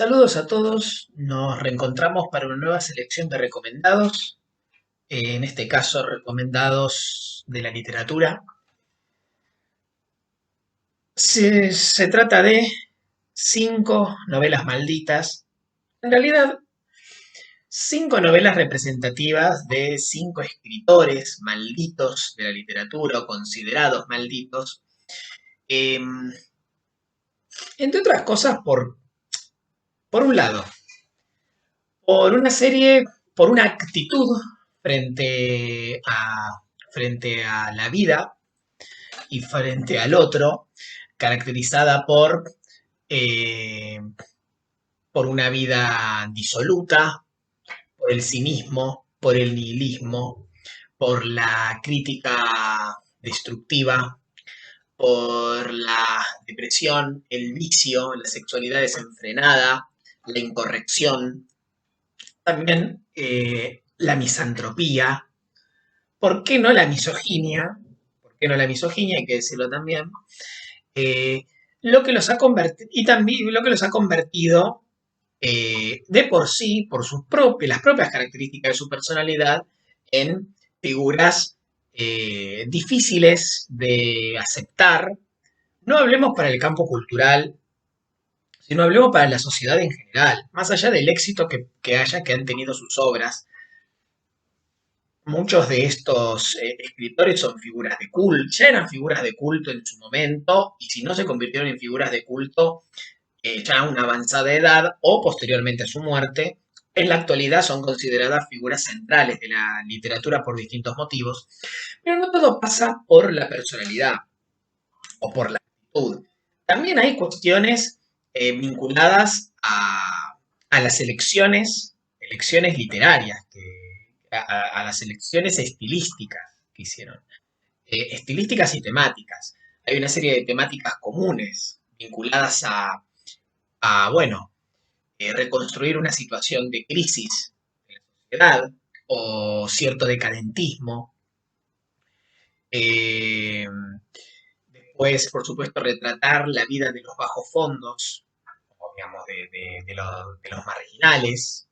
Saludos a todos, nos reencontramos para una nueva selección de recomendados, en este caso recomendados de la literatura. Se trata de 5 novelas malditas, en realidad 5 novelas representativas de 5 escritores malditos de la literatura o considerados malditos, eh, entre otras cosas por un lado, por una serie, por una actitud frente a, frente a la vida y frente al otro, caracterizada eh, por una vida disoluta, por el cinismo, por el nihilismo, por la crítica destructiva, por la depresión, el vicio, la sexualidad desenfrenada, la incorrección, también la misantropía. ¿Por qué no la misoginia? ¿Por qué no la misoginia? Hay que decirlo también. Eh, lo que los ha convertido, y también lo que los ha convertido de por sí, por las propias características de su personalidad, en figuras difíciles de aceptar. No hablemos para el campo cultural, sino hablemos para la sociedad en general. Más allá del éxito que han tenido sus obras, muchos de estos escritores son figuras de culto, ya eran figuras de culto en su momento, y si no se convirtieron en figuras de culto ya a una avanzada edad o posteriormente a su muerte, en la actualidad son consideradas figuras centrales de la literatura por distintos motivos, pero no todo pasa por la personalidad o por la actitud. También hay cuestiones vinculadas a las elecciones literarias, a las elecciones estilísticas que hicieron, estilísticas y temáticas. Hay una serie de temáticas comunes vinculadas bueno, reconstruir una situación de crisis de la sociedad o cierto decadentismo. Eh, Después, por supuesto, retratar la vida de los bajos fondos, o digamos, de los marginales,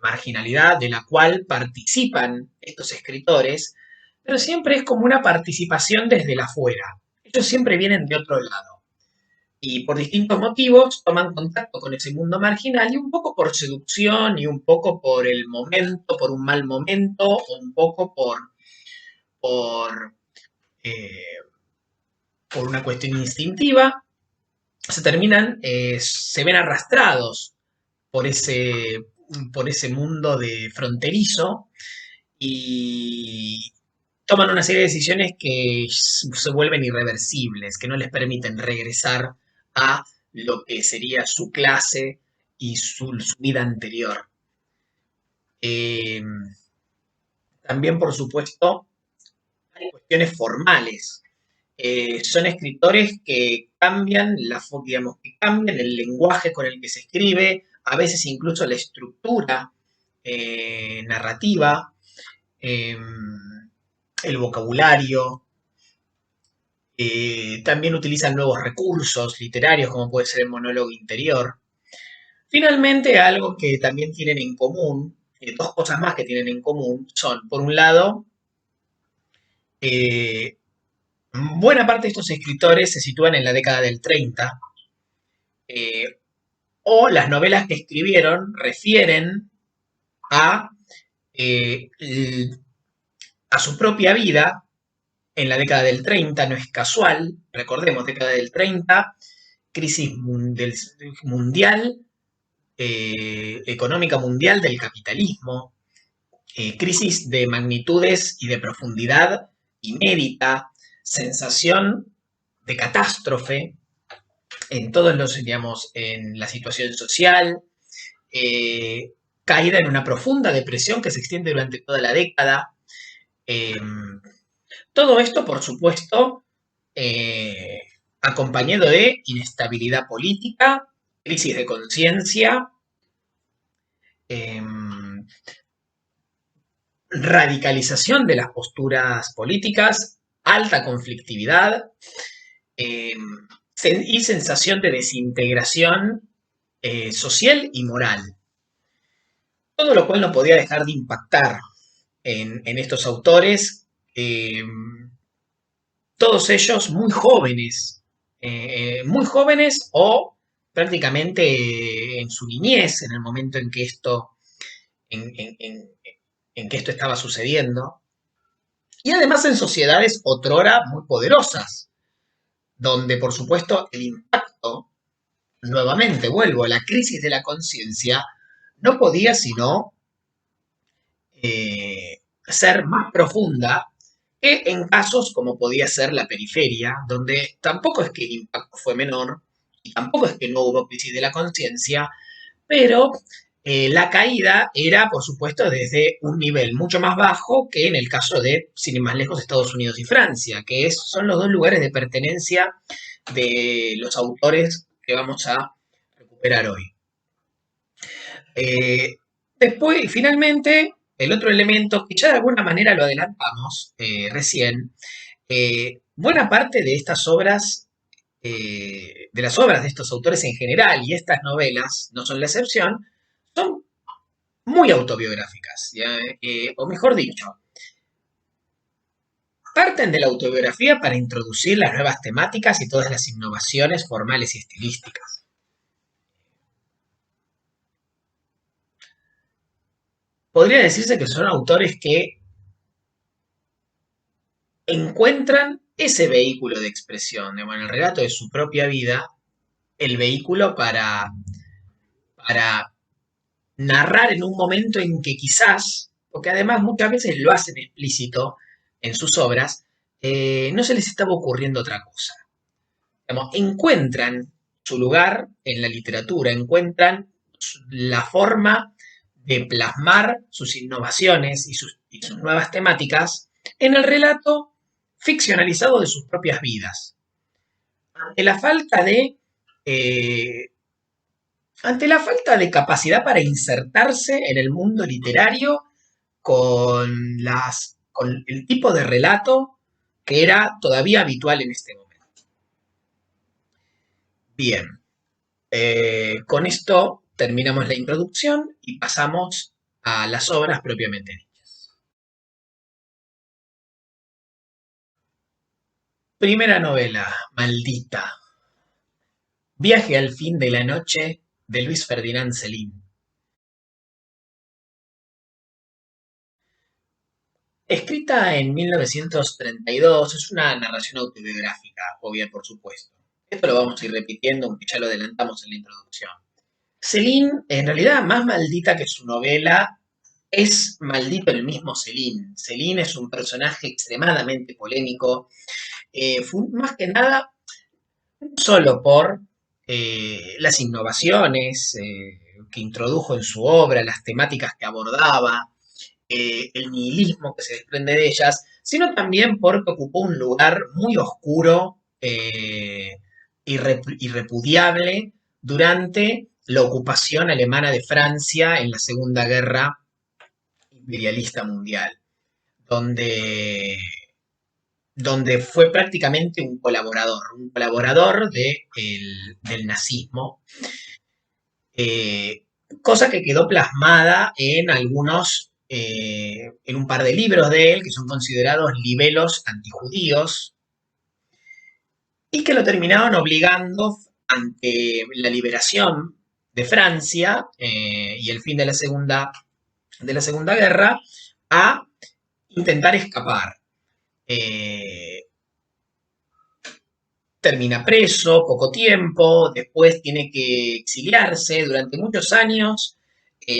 marginalidad de la cual participan estos escritores, pero siempre es como una participación desde la afuera. Ellos siempre vienen de otro lado y por distintos motivos toman contacto con ese mundo marginal y un poco por seducción y un poco por el momento, por un mal momento, o un poco por, eh, por una cuestión instintiva, se ven arrastrados por por ese mundo de fronterizo y toman una serie de decisiones que se vuelven irreversibles, que no les permiten regresar a lo que sería su clase y su vida anterior. Eh, También, por supuesto, hay cuestiones formales. Son escritores que cambian digamos, que cambian el lenguaje con el que se escribe, a veces incluso la estructura narrativa, eh, el vocabulario. También utilizan nuevos recursos literarios, como puede ser el monólogo interior. Finalmente, algo que también tienen en común, dos cosas más que tienen en común, son, por un lado, eh, buena parte de estos escritores se sitúan en la década del 30, eh, o las novelas que escribieron refieren a, eh, a su propia vida en la década del 30, no es casual, recordemos, década del 30, crisis mundial, económica mundial del capitalismo, crisis de magnitudes y de profundidad inédita, sensación de catástrofe en todos los, digamos, en la situación social, eh, caída en una profunda depresión que se extiende durante toda la década. Eh, Todo esto, por supuesto, eh, acompañado de inestabilidad política, crisis de conciencia, eh, radicalización de las posturas políticas, alta conflictividad eh, y sensación de desintegración social y moral. Todo lo cual no podía dejar de impactar en estos autores, eh, todos ellos muy jóvenes o prácticamente en su niñez, en el momento en que en que esto estaba sucediendo, y además en sociedades otrora muy poderosas, donde por supuesto el impacto, nuevamente vuelvo a la crisis de la conciencia, no podía sino ser más profunda que en casos como podía ser la periferia, donde tampoco es que el impacto fue menor y tampoco es que no hubo crisis de la conciencia, pero la caída era, por supuesto, desde un nivel mucho más bajo que en el caso de, sin ir más lejos, Estados Unidos y Francia, que son los dos lugares de pertenencia de los autores que vamos a recuperar hoy. Después, finalmente, el otro elemento, que ya de alguna manera lo adelantamos recién, buena parte de estas obras, de las obras de estos autores en general, y estas novelas no son la excepción, son muy autobiográficas, ¿ya? O mejor dicho, parten de la autobiografía para introducir las nuevas temáticas y todas las innovaciones formales y estilísticas. Podría decirse que son autores que encuentran ese vehículo de expresión, en el relato de su propia vida, el vehículo para narrar en un momento en que quizás, porque además muchas veces lo hacen explícito en sus obras, no se les estaba ocurriendo otra cosa. Digamos, encuentran su lugar en la literatura, encuentran la forma de plasmar sus innovaciones y sus nuevas temáticas en el relato ficcionalizado de sus propias vidas. Ante la falta de eh, ante la falta de capacidad para insertarse en el mundo literario con el tipo de relato que era todavía habitual en este momento. Bien, con esto terminamos la introducción y pasamos a las obras propiamente dichas. Primera novela, Maldita. Viaje al fin de la noche de Luis Ferdinand Céline. Escrita en 1932, es una narración autobiográfica, obvia por supuesto. Esto lo vamos a ir repitiendo, aunque ya lo adelantamos en la introducción. Céline, en realidad, más maldita que su novela, es maldito el mismo Céline. Céline es un personaje extremadamente polémico, más que nada solo por las innovaciones que introdujo en su obra, las temáticas que abordaba, el nihilismo que se desprende de ellas, sino también porque ocupó un lugar muy oscuro y repudiable durante la ocupación alemana de Francia en la Segunda Guerra Imperialista Mundial, donde, donde fue prácticamente un colaborador del nazismo, eh, cosa que quedó plasmada en un par de libros de él, que son considerados libelos antijudíos, y que lo terminaron obligando ante la liberación de Francia y el fin de la Segunda Guerra a intentar escapar. Eh, Termina preso poco tiempo, después tiene que exiliarse durante muchos años,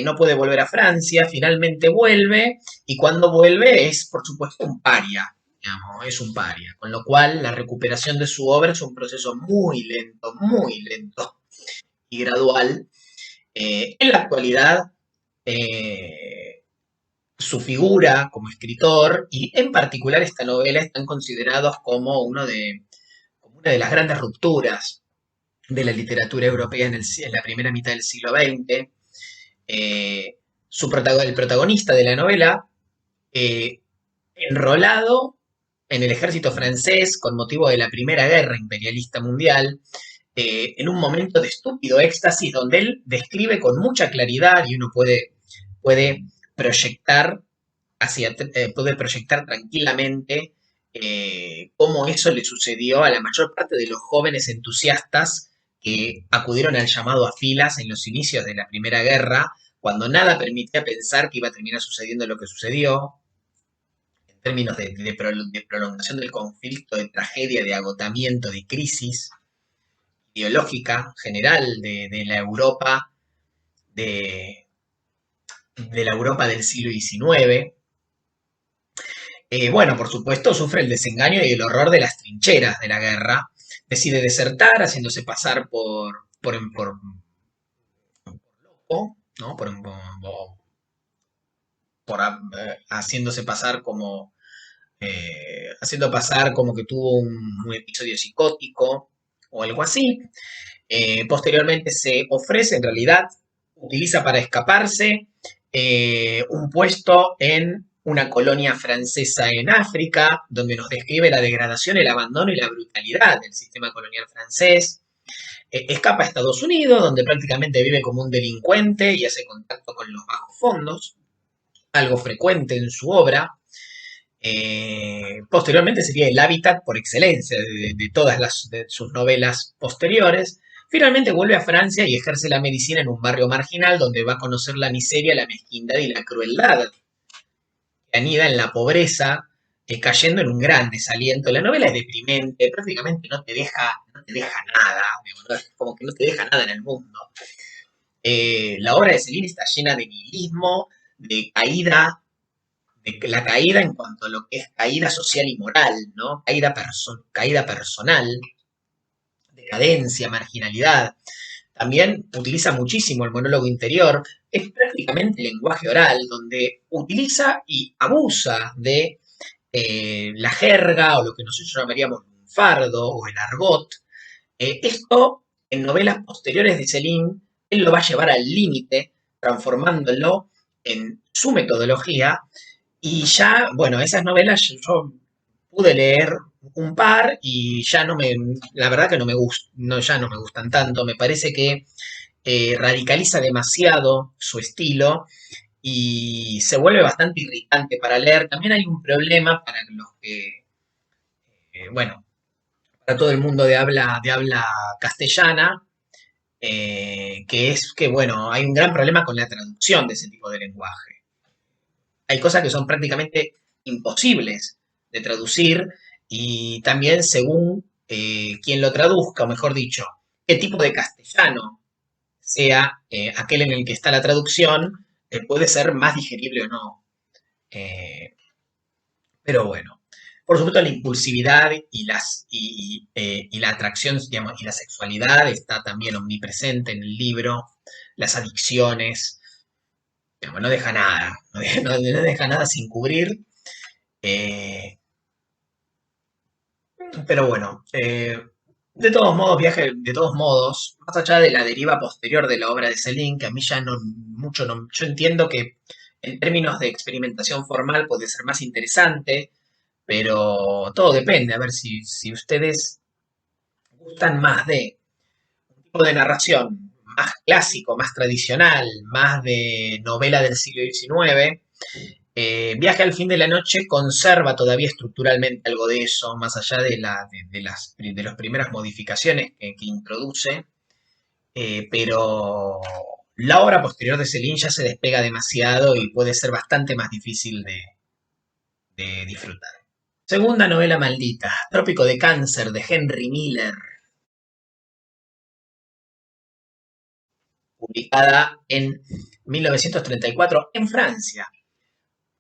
no puede volver a Francia, finalmente vuelve y cuando vuelve es por supuesto un paria, digamos, es un paria, con lo cual la recuperación de su obra es un proceso muy lento y gradual. En la actualidad, eh, su figura como escritor y en particular esta novela están considerados como como una de las grandes rupturas de la literatura europea en la primera mitad del siglo XX. El protagonista de la novela, eh, enrolado en el ejército francés con motivo de la Primera Guerra Imperialista Mundial, en un momento de estúpido éxtasis donde él describe con mucha claridad y uno puede proyectar puede proyectar tranquilamente cómo eso le sucedió a la mayor parte de los jóvenes entusiastas que acudieron al llamado a filas en los inicios de la Primera Guerra, cuando nada permitía pensar que iba a terminar sucediendo lo que sucedió, en términos de prolongación del conflicto, de tragedia, de agotamiento, de crisis ideológica general de la Europa, de, de la Europa del siglo XIX. Bueno, por supuesto, sufre el desengaño y el horror de las trincheras de la guerra. Decide desertar, haciéndose pasar por loco, ¿no? Haciéndose pasar haciendo pasar como que tuvo un episodio psicótico o algo así. Posteriormente se ofrece, en realidad, utiliza para escaparse un puesto en una colonia francesa en África, donde nos describe la degradación, el abandono y la brutalidad del sistema colonial francés. Escapa a Estados Unidos, donde prácticamente vive como un delincuente y hace contacto con los bajos fondos, algo frecuente en su obra. Posteriormente sería el hábitat por excelencia de todas de sus novelas posteriores. Finalmente vuelve a Francia y ejerce la medicina en un barrio marginal donde va a conocer la miseria, la mezquindad y la crueldad que anida en la pobreza, cayendo en un gran desaliento. La novela es deprimente, prácticamente no te deja nada, como que no te deja nada en el mundo. La obra de Céline está llena de nihilismo, de caída, de la caída en cuanto a lo que es caída social y moral, ¿no? Caída personal, decadencia, marginalidad. También utiliza muchísimo el monólogo interior, es prácticamente lenguaje oral, donde utiliza y abusa de la jerga o lo que nosotros llamaríamos lunfardo o el argot. Esto en novelas posteriores de Céline, él lo va a llevar al límite, transformándolo en su metodología. Y ya, bueno, esas novelas yo pude leer un par y ya la verdad que no me gustan, no, ya no me gustan tanto. Me parece que radicaliza demasiado su estilo y se vuelve bastante irritante para leer. También hay un problema para los que, bueno, para todo el mundo de habla castellana, que es que, bueno, hay un gran problema con la traducción de ese tipo de lenguaje. Hay cosas que son prácticamente imposibles de traducir y también según quien lo traduzca, o mejor dicho, qué tipo de castellano sea aquel en el que está la traducción, puede ser más digerible o no. Eh, pero bueno, por supuesto la impulsividad y la atracción, digamos, y la sexualidad está también omnipresente en el libro, las adicciones, digamos, no deja nada, no deja nada sin cubrir. Eh, pero bueno, de todos modos, de todos modos, más allá de la deriva posterior de la obra de Céline, que a mí ya no mucho, no, yo entiendo que en términos de experimentación formal puede ser más interesante, pero todo depende, a ver si ustedes gustan más de un tipo de narración más clásico, más tradicional, más de novela del siglo XIX. Viaje al fin de la noche conserva todavía estructuralmente algo de eso, más allá de las primeras modificaciones que introduce, pero la obra posterior de Céline ya se despega demasiado y puede ser bastante más difícil de disfrutar. Segunda novela maldita, Trópico de Cáncer, de Henry Miller, publicada en 1934 en Francia.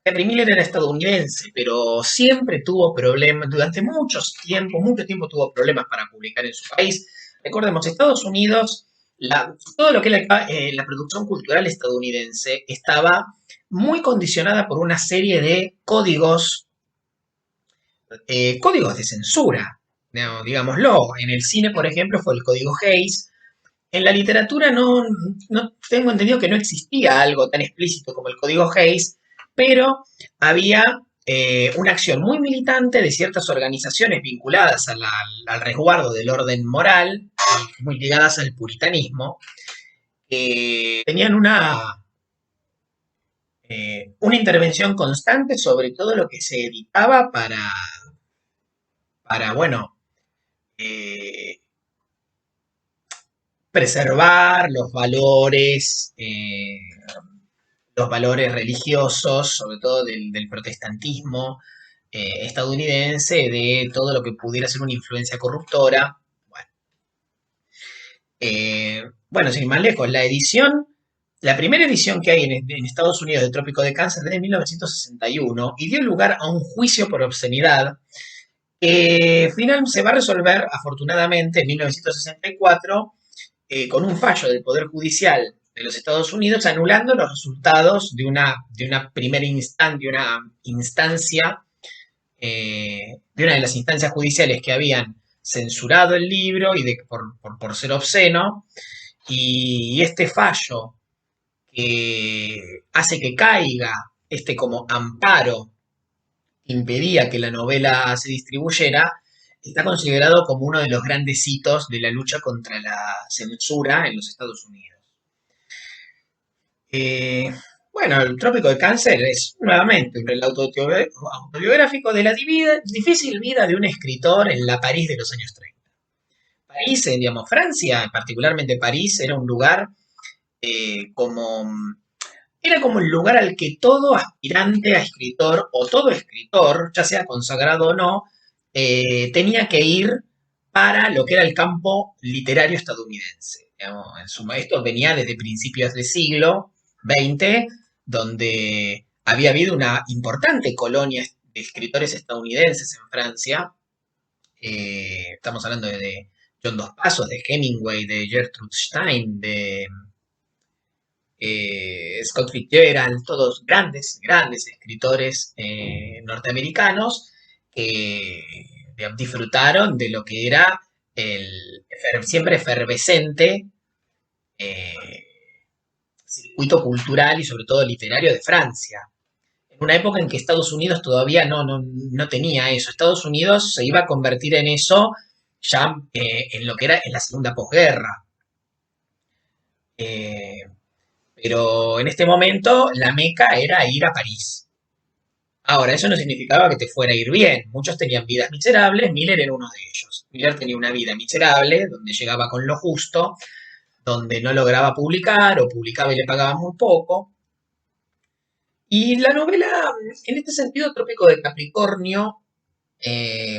Henry Miller era estadounidense, pero siempre tuvo problemas, durante mucho tiempo tuvo problemas para publicar en su país. Recordemos, Estados Unidos, todo lo que es la producción cultural estadounidense estaba muy condicionada por una serie de códigos de censura, ¿no? Digámoslo. En el cine, por ejemplo, fue el código Hays. En la literatura no tengo entendido que no existía algo tan explícito como el código Hays, pero había una acción muy militante de ciertas organizaciones vinculadas al resguardo del orden moral, muy ligadas al puritanismo, que tenían una intervención constante sobre todo lo que se editaba para bueno, eh, preservar los valores religiosos, sobre todo del protestantismo estadounidense, de todo lo que pudiera ser una influencia corruptora. Bueno, bueno, sin más lejos, la primera edición que hay en Estados Unidos de Trópico de Cáncer es de 1961 y dio lugar a un juicio por obscenidad que finalmente se va a resolver afortunadamente en 1964 con un fallo del Poder Judicial de los Estados Unidos anulando los resultados de una primera instancia, de una de las instancias judiciales que habían censurado el libro por ser obsceno, y este fallo que hace que caiga este como amparo que impedía que la novela se distribuyera, está considerado como uno de los grandes hitos de la lucha contra la censura en los Estados Unidos. Eh, bueno, el Trópico de Cáncer es nuevamente un relato autobiográfico de la difícil vida de un escritor en la París de los años 30. París, digamos, Francia, particularmente París, era un lugar como era como el lugar al que todo aspirante a escritor o todo escritor, ya sea consagrado o no, tenía que ir para lo que era el campo literario estadounidense. Digamos, esto venía desde principios del siglo XX, donde había habido una importante colonia de escritores estadounidenses en Francia. Estamos hablando de John Dos Passos, de Hemingway, de Gertrude Stein, de Scott Fitzgerald, todos grandes, grandes escritores norteamericanos que disfrutaron de lo que era el siempre efervescente eh, circuito cultural y sobre todo literario de Francia. En una época en que Estados Unidos todavía no tenía eso. Estados Unidos se iba a convertir en eso ya en lo que era en la segunda posguerra. Eh, Pero en este momento la meca era ir a París. Ahora, eso no significaba que te fuera a ir bien. Muchos tenían vidas miserables, Miller era uno de ellos. Miller tenía una vida miserable, donde llegaba con lo justo, donde no lograba publicar o publicaba y le pagaban muy poco. Y la novela, en este sentido, Trópico de Capricornio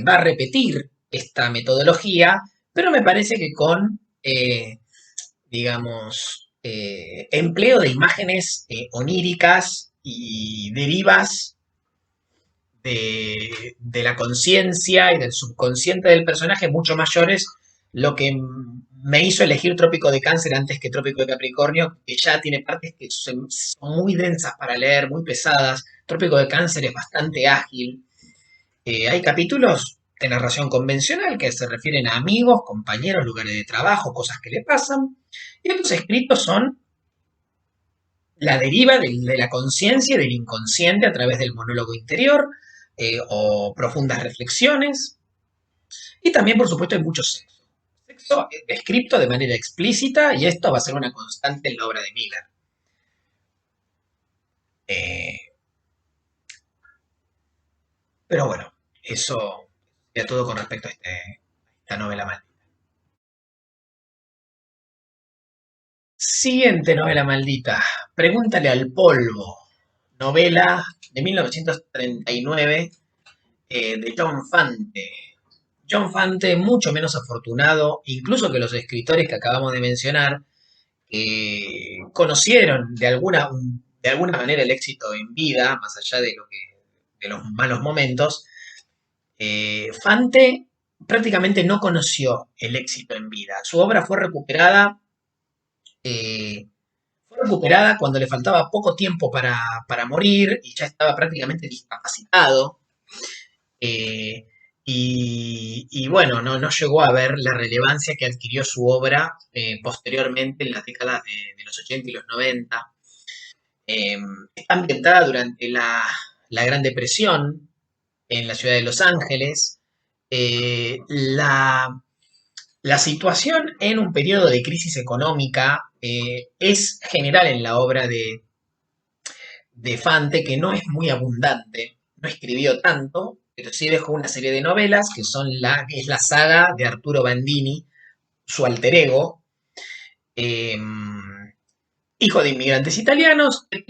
va a repetir esta metodología, pero me parece que con digamos, empleo de imágenes oníricas y derivas de la conciencia y del subconsciente del personaje mucho mayores, lo que me hizo elegir Trópico de Cáncer antes que Trópico de Capricornio, que ya tiene partes que son muy densas para leer, muy pesadas. Trópico de Cáncer es bastante ágil. Hay capítulos de narración convencional que se refieren a amigos, compañeros, lugares de trabajo, cosas que le pasan. Y otros escritos son la deriva de la conciencia y del inconsciente a través del monólogo interior o profundas reflexiones. Y también, por supuesto, hay mucho sexo. Sexo descrito de manera explícita y esto va a ser una constante en la obra de Miller. Eh, pero bueno, eso ya todo con respecto a esta novela maldita. Siguiente novela maldita. Pregúntale al polvo. Novela de 1939 de John Fante. John Fante, mucho menos afortunado, incluso que los escritores que acabamos de mencionar, conocieron de alguna manera el éxito en vida, más allá de los malos momentos. Fante prácticamente no conoció el éxito en vida. Su obra eh, fue recuperada cuando le faltaba poco tiempo para morir y ya estaba prácticamente discapacitado. Eh, y bueno, no llegó a ver la relevancia que adquirió su obra posteriormente en las décadas de los 80 y los 90. Está ambientada durante la la Gran Depresión en la ciudad de Los Ángeles, la situación en un periodo de crisis económica es general en la obra de Fante, que no es muy abundante, no escribió tanto, pero sí dejó una serie de novelas que es la saga de Arturo Bandini, su alter ego, eh, hijo de inmigrantes italianos, que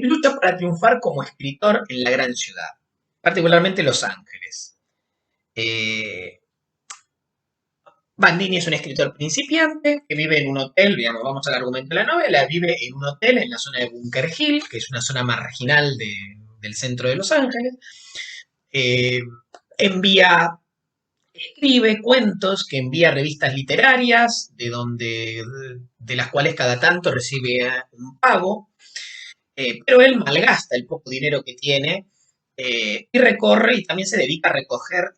lucha para triunfar como escritor en la gran ciudad, particularmente Los Ángeles. Eh, Bandini es un escritor principiante que vive en un hotel, digamos, vamos al argumento de la novela, vive en un hotel en la zona de Bunker Hill, que es una zona marginal del centro de Los Ángeles. Eh, envía, escribe cuentos que envía a revistas literarias, de las cuales cada tanto recibe un pago, pero él malgasta el poco dinero que tiene y recorre y también se dedica a recorrer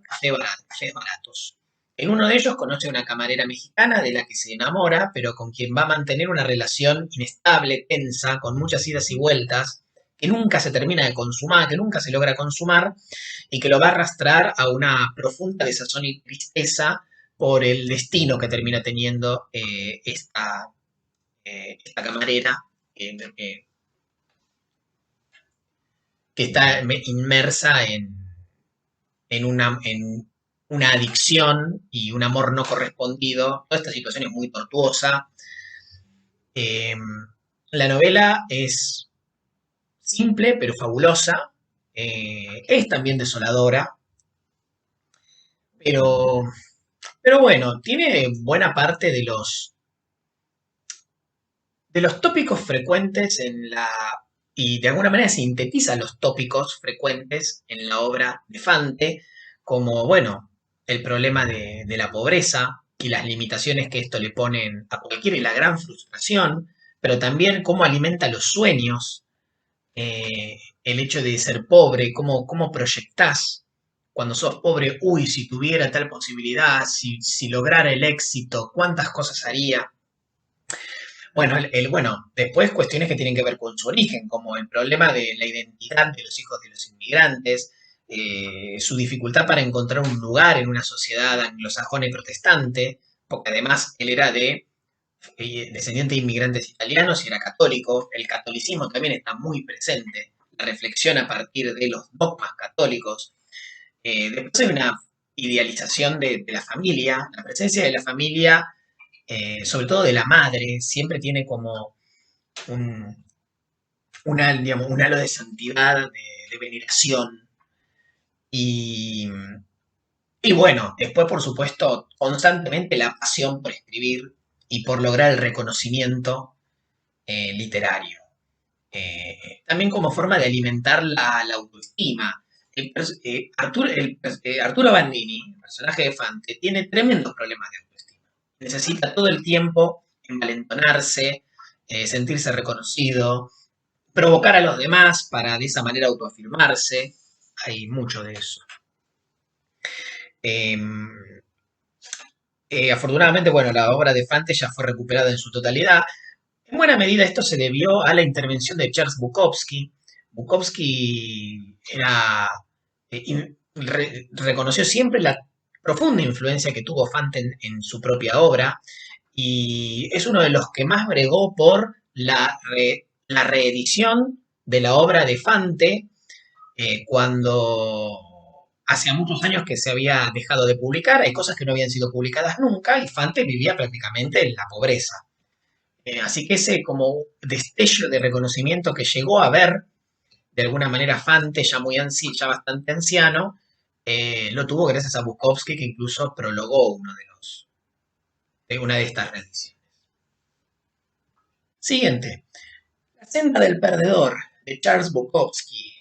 cafés baratos. En uno de ellos conoce a una camarera mexicana de la que se enamora, pero con quien va a mantener una relación inestable, tensa, con muchas idas y vueltas, que nunca se termina de consumar, que nunca se logra consumar, y que lo va a arrastrar a una profunda desazón y tristeza por el destino que termina teniendo esta camarera, eh, que está inmersa en una adicción y un amor no correspondido. Toda esta situación es muy tortuosa. Eh, la novela es simple pero fabulosa. Es también desoladora, pero, pero bueno, tiene buena parte de los tópicos frecuentes y de alguna manera sintetiza los tópicos frecuentes en la obra de Fante, como, bueno, el problema de la pobreza y las limitaciones que esto le ponen a cualquiera y la gran frustración, pero también cómo alimenta los sueños, el hecho de ser pobre, cómo proyectás cuando sos pobre, uy, si tuviera tal posibilidad, si lograra el éxito, cuántas cosas haría. Bueno, bueno, después cuestiones que tienen que ver con su origen, como el problema de la identidad de los hijos de los inmigrantes, su dificultad para encontrar un lugar en una sociedad anglosajona y protestante, porque además él era descendiente de inmigrantes italianos y era católico. El catolicismo también está muy presente, la reflexión a partir de los dogmas católicos. Después hay una idealización de la familia, la presencia de la familia, sobre todo de la madre, siempre tiene como un, digamos, un halo de santidad, de veneración. Y, y bueno, después, por supuesto, constantemente la pasión por escribir y por lograr el reconocimiento literario. También como forma de alimentar la autoestima. Arturo Bandini, el personaje de Fante, tiene tremendos problemas de autoestima. Necesita todo el tiempo envalentonarse, sentirse reconocido, provocar a los demás para de esa manera autoafirmarse. Hay mucho de eso. Eh, Afortunadamente, bueno, la obra de Fante ya fue recuperada en su totalidad. En buena medida esto se debió a la intervención de Charles Bukowski. Bukowski reconoció siempre la profunda influencia que tuvo Fante en su propia obra y es uno de los que más bregó por la reedición de la obra de Fante cuando hacía muchos años que se había dejado de publicar, hay cosas que no habían sido publicadas nunca y Fante vivía prácticamente en la pobreza. Así que ese como destello de reconocimiento que llegó a ver de alguna manera Fante, ya bastante anciano, lo tuvo gracias a Bukowski, que incluso prologó una de estas reediciones. Siguiente, La senda del perdedor, de Charles Bukowski.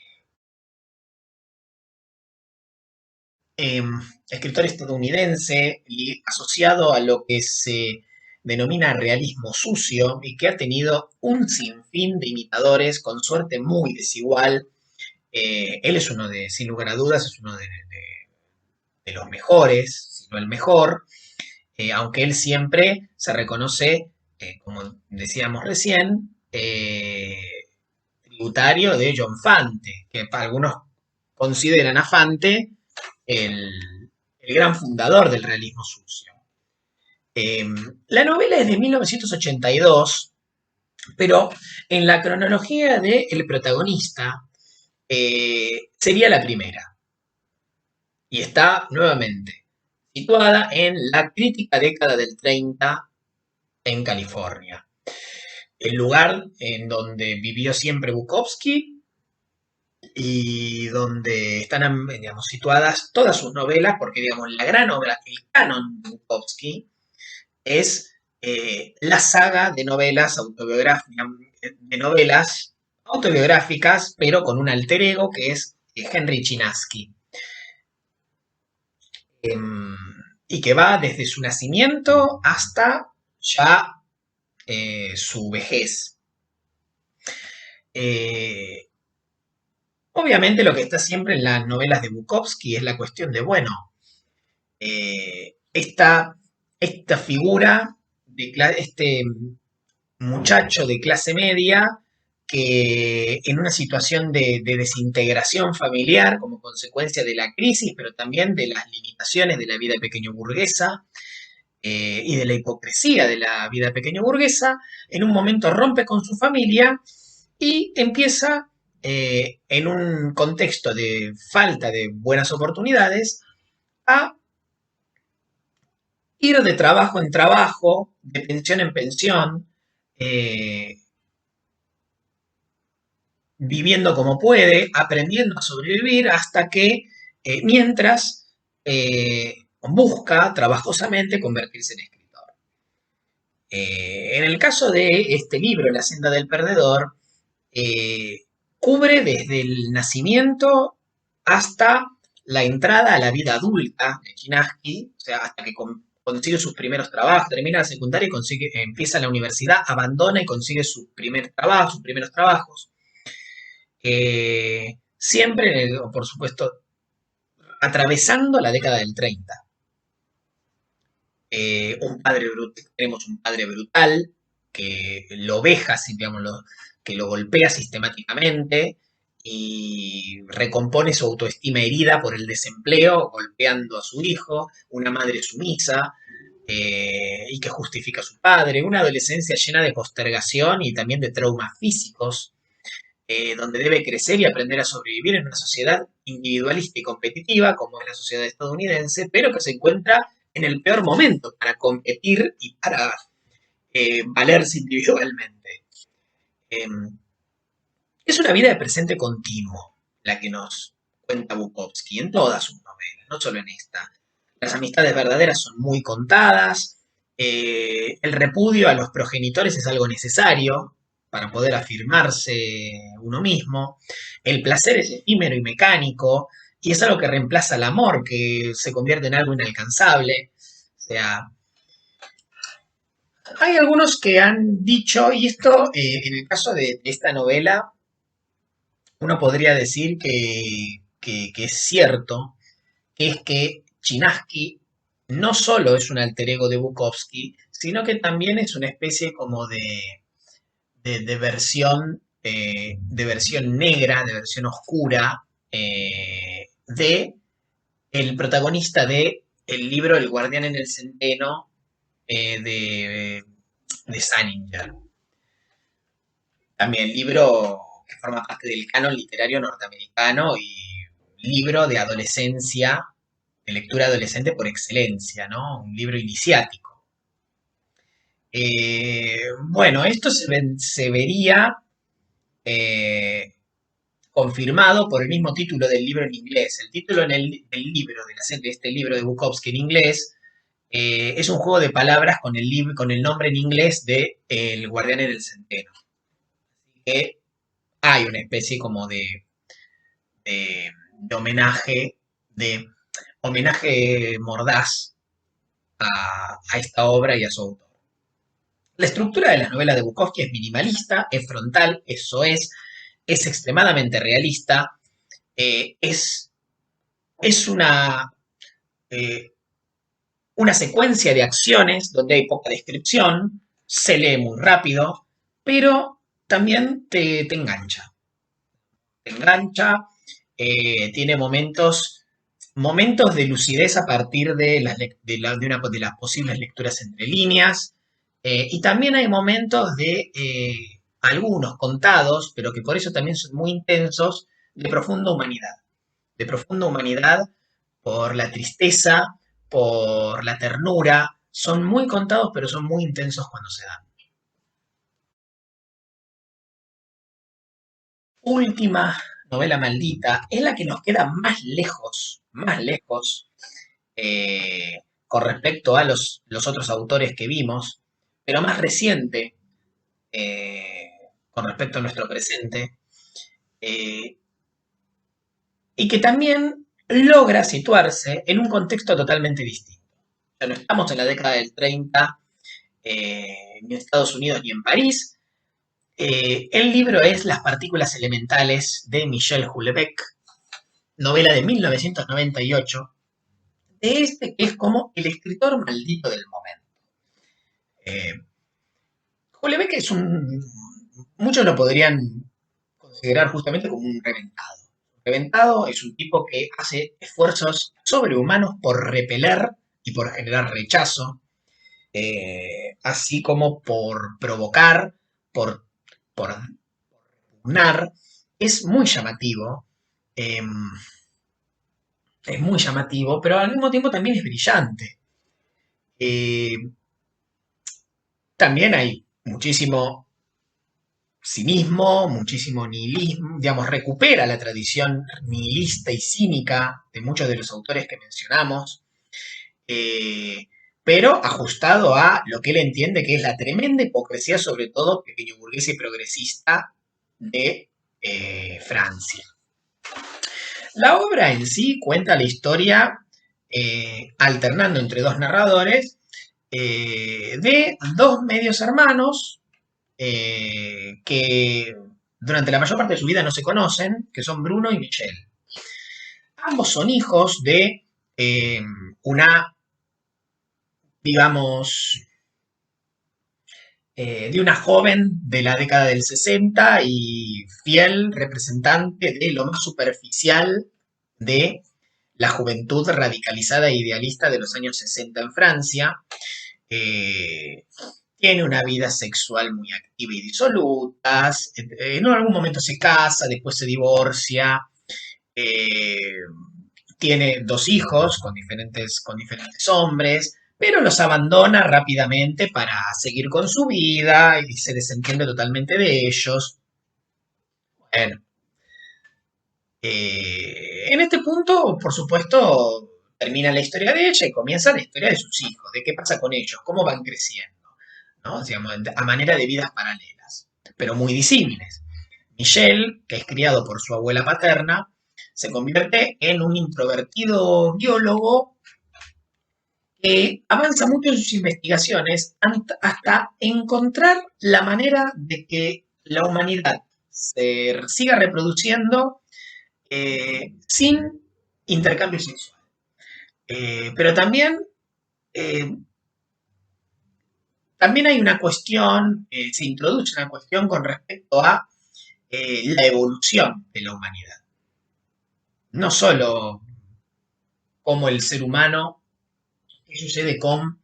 Eh, Escritor estadounidense y asociado a lo que se denomina realismo sucio y que ha tenido un sinfín de imitadores con suerte muy desigual. Él es uno sin lugar a dudas, es uno de los mejores, si no el mejor, aunque él siempre se reconoce, como decíamos recién, tributario de John Fante, que para algunos consideran a Fante el, el gran fundador del realismo sucio. Eh, la novela es de 1982, pero en la cronología del protagonista sería la primera. Y está nuevamente situada en la crítica década del 30 en California. El lugar en donde vivió siempre Bukowski y donde están, digamos, situadas todas sus novelas, porque, digamos, la gran obra, el canon de Bukowski, es la saga de novelas autobiográficas, pero con un alter ego que es Henry Chinaski. Y que va desde su nacimiento hasta ya su vejez. Obviamente lo que está siempre en las novelas de Bukowski es la cuestión de, bueno, esta figura, este muchacho de clase media que en una situación de desintegración familiar como consecuencia de la crisis, pero también de las limitaciones de la vida pequeño burguesa y de la hipocresía de la vida pequeño burguesa, en un momento rompe con su familia y empieza en un contexto de falta de buenas oportunidades a ir de trabajo en trabajo, de pensión en pensión, eh, viviendo como puede, aprendiendo a sobrevivir hasta que, mientras busca trabajosamente convertirse en escritor. En el caso de este libro, La senda del perdedor, eh, cubre desde el nacimiento hasta la entrada a la vida adulta de Chinaski, o sea, hasta que consigue sus primeros trabajos, termina la secundaria y empieza la universidad, abandona y consigue su primer trabajo, sus primeros trabajos. Siempre, por supuesto, atravesando la década del 30. Tenemos un padre brutal que lo veja, digamos, que lo golpea sistemáticamente y recompone su autoestima herida por el desempleo, golpeando a su hijo, una madre sumisa y que justifica a su padre, una adolescencia llena de postergación y también de traumas físicos, donde debe crecer y aprender a sobrevivir en una sociedad individualista y competitiva, como es la sociedad estadounidense, pero que se encuentra en el peor momento para competir y para valerse individualmente. Eh, es una vida de presente continuo la que nos cuenta Bukowski en todas sus novelas, no solo en esta. Las amistades verdaderas son muy contadas, el repudio a los progenitores es algo necesario para poder afirmarse uno mismo, el placer es efímero y mecánico, y es algo que reemplaza el amor, que se convierte en algo inalcanzable. O sea, hay algunos que han dicho, y esto en el caso de esta novela, uno podría decir que es cierto, que es que Chinaski no solo es un alter ego de Bukowski, sino que también es una especie como de versión negra, de versión oscura, de el protagonista de el libro El guardián en el centeno de Salinger. También libro que forma parte del canon literario norteamericano y libro de adolescencia, de lectura adolescente por excelencia, ¿no? Un libro iniciático. Bueno, esto se vería eh, confirmado por el mismo título del libro en inglés. El título del libro, de este libro de Bukowski en inglés, es un juego de palabras con el nombre en inglés de El guardián en el centeno. Así que hay una especie como de homenaje mordaz a esta obra y a su autor. La estructura de las novelas de Bukowski es minimalista, es frontal, es extremadamente realista, es, es eh, una secuencia de acciones donde hay poca descripción, se lee muy rápido, pero también te engancha. te engancha, tiene momentos de lucidez a partir de las posibles lecturas entre líneas, y también hay momentos algunos contados, pero que por eso también son muy intensos, de profunda humanidad por la tristeza, por la ternura, son muy contados, pero son muy intensos cuando se dan. Última novela maldita es la que nos queda más lejos, con respecto a los otros autores que vimos, pero más reciente, eh, con respecto a nuestro presente, eh, y que también logra situarse en un contexto totalmente distinto. O sea, no estamos en la década del 30, ni en Estados Unidos ni en París. El libro es Las partículas elementales de Michel Houellebecq, novela de 1998, de este que es como el escritor maldito del momento. Eh, Houellebecq muchos lo podrían considerar justamente como un reventado. Reventado es un tipo que hace esfuerzos sobrehumanos por repeler y por generar rechazo, así como por provocar, por pugnar. Es muy llamativo, eh, pero al mismo tiempo también es brillante. Eh, También hay muchísimo cinismo, muchísimo nihilismo, digamos, recupera la tradición nihilista y cínica de muchos de los autores que mencionamos, eh, pero ajustado a lo que él entiende que es la tremenda hipocresía, sobre todo pequeño burguesa y progresista de Francia. La obra en sí cuenta la historia, alternando entre dos narradores, de dos medios hermanos, que durante la mayor parte de su vida no se conocen, que son Bruno y Michelle. Ambos son hijos eh, una, digamos, de una joven de la década del 60 y fiel representante de lo más superficial de la juventud radicalizada e idealista de los años 60 en Francia. Eh, Tiene una vida sexual muy activa y disoluta. En algún momento se casa, después se divorcia. eh, Tiene dos hijos con diferentes hombres, pero los abandona rápidamente para seguir con su vida y se desentiende totalmente de ellos. Bueno, en este punto, por supuesto, termina la historia de ella y comienza la historia de sus hijos, de qué pasa con ellos, cómo van creciendo, ¿no? Digamos, a manera de vidas paralelas, pero muy disímiles. Michel, que es criado por su abuela paterna, se convierte en un introvertido biólogo que avanza mucho en sus investigaciones hasta encontrar la manera de que la humanidad se siga reproduciendo, sin intercambio sexual. Pero eh, también hay una cuestión, se introduce una cuestión con respecto a la evolución de la humanidad. No solo como el ser humano, qué sucede con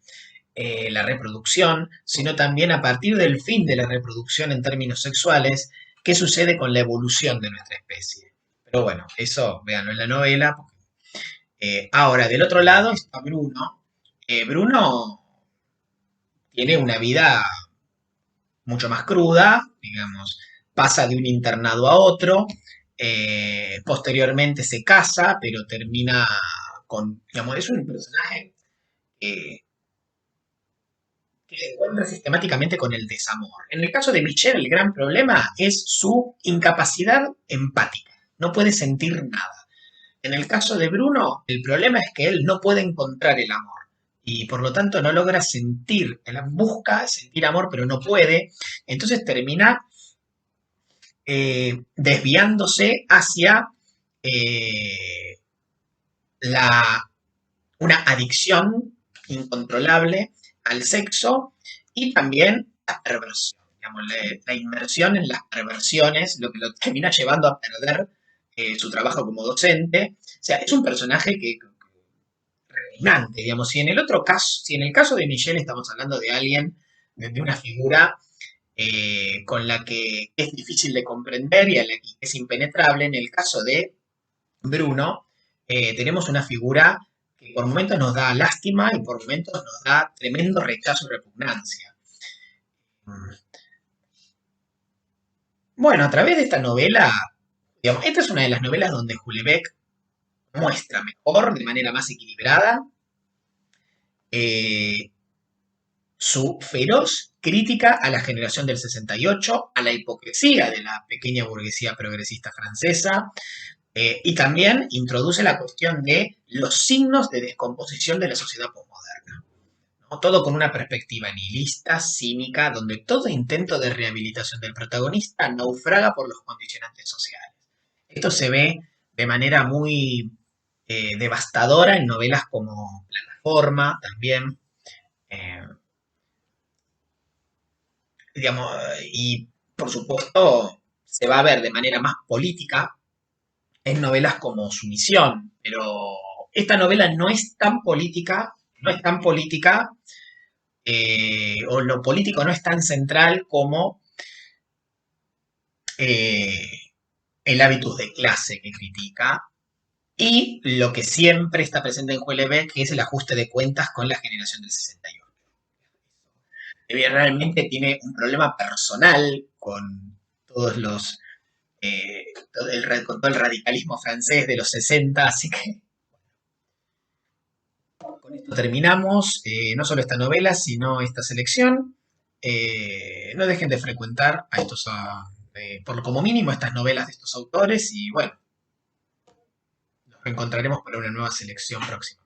la reproducción, sino también a partir del fin de la reproducción en términos sexuales, qué sucede con la evolución de nuestra especie. Pero bueno, eso véanlo en la novela. Ahora, del otro lado está Bruno. Bruno tiene una vida mucho más cruda, digamos, pasa de un internado a otro, posteriormente se casa, pero termina digamos, es un personaje que se encuentra sistemáticamente con el desamor. En el caso de Michelle, el gran problema es su incapacidad empática. No puede sentir nada. En el caso de Bruno, el problema es que él no puede encontrar el amor y por lo tanto no logra sentir, él busca sentir amor, pero no puede. Entonces termina desviándose hacia eh, la, una adicción incontrolable al sexo y también la perversión, digamos, la inmersión en las perversiones, lo que lo termina llevando a perder su trabajo como docente. O sea, es un personaje que repugnante, digamos. Si en el otro caso, si en el caso de Michelle estamos hablando de alguien, de una figura con la que es difícil de comprender y a la que es impenetrable, en el caso de Bruno, tenemos una figura que por momentos nos da lástima y por momentos nos da tremendo rechazo y repugnancia. Bueno, a través de esta novela, digamos, esta es una de las novelas donde Houellebecq muestra mejor, de manera más equilibrada, eh, su feroz crítica a la generación del 68, a la hipocresía de la pequeña burguesía progresista francesa, y también introduce la cuestión de los signos de descomposición de la sociedad posmoderna, ¿no? Todo con una perspectiva nihilista, cínica, donde todo intento de rehabilitación del protagonista naufraga por los condicionantes sociales. Esto se ve de manera muy devastadora en novelas como Plataforma también, eh, digamos, y por supuesto se va a ver de manera más política en novelas como Sumisión, pero esta novela no es tan política, no es tan política, o lo político no es tan central como eh, el hábitus de clase que critica, y lo que siempre está presente en Houellebecq, que es el ajuste de cuentas con la generación del 68. Realmente tiene un problema personal con todos los con todo el radicalismo francés de los 60, así que con esto terminamos no solo esta novela, sino esta selección. No dejen de frecuentar a estos, por como mínimo, estas novelas de estos autores y bueno, nos reencontraremos para una nueva selección próxima.